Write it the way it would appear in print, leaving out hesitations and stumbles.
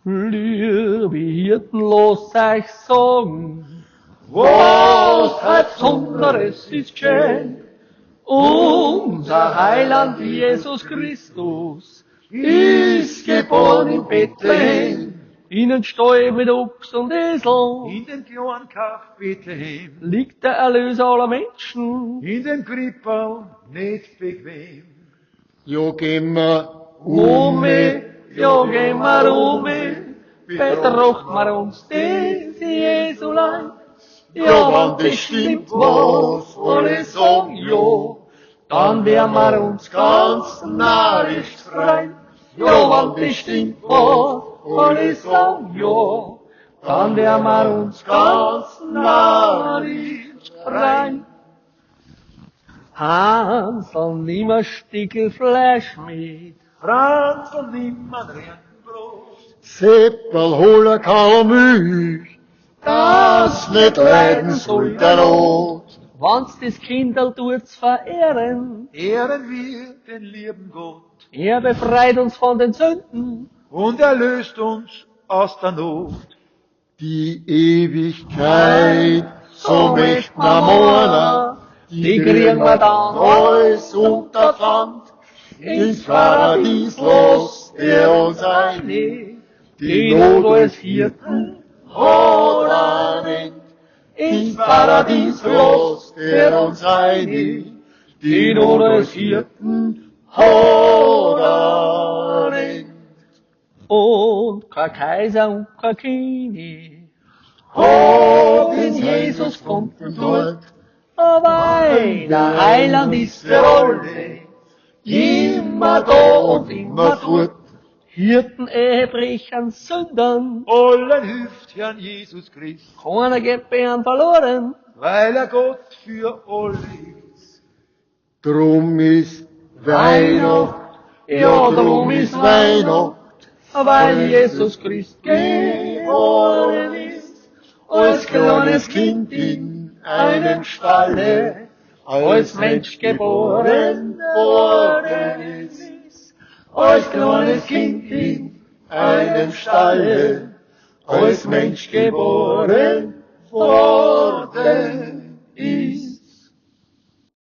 Liebe Hirten, lasst euch sagen, was halt Besonderes ist geschehen. Unser Heiland Jesus Christus ist geboren in Bethlehem. In den Stall mit Ochs und Esel, in den kleinen Kaff Bethlehem, liegt der Erlöser aller Menschen. in dem Krippel nicht bequem. Jo gehen wir Ja, gehen wir betracht wir uns des Jesu Leid. Ja, wenn das stimmt, was alle sagen, ja, dann werden wir uns ganz narrisch freuen. Ja, wenn das stimmt, was alle sagen, ja, dann werden wir uns ganz narrisch freuen. Hansel, nimm ein Stückel Fleisch mit. Franz und nimm ein Rindbrot, Seppel, hol kein Milch, das nicht leiden soll der Not. Wann's das Kindel tut's verehren, ehren wir den lieben Gott. er befreit uns von den Sünden. Und erlöst uns aus der Not. Die Ewigkeit, so möcht man morgen, Die kriegen wir dann alles unterpfand. Ins Paradies los, der uns ein, die Not als Hirten oder nicht. Ins Paradies los, der uns ein, die Not als Hirten oder nicht. und kein Kaiser und kein König. Denn Jesus kommt von dort, Weil der Heiland ist für alle, immer da und immer fort. Hirten, Ehebrechern, Sündern, Allen hilft Herrn Jesus Christ, keiner geht bei ihm verloren. weil er Gott für alle ist. Drum ist Weihnacht, ja drum ist Weihnacht, Weil Jesus Christ geboren ist, als kleines Kind in einem Stalle, als Mensch geboren worden ist, als kleines Kind in einem Stalle, als Mensch geboren worden ist.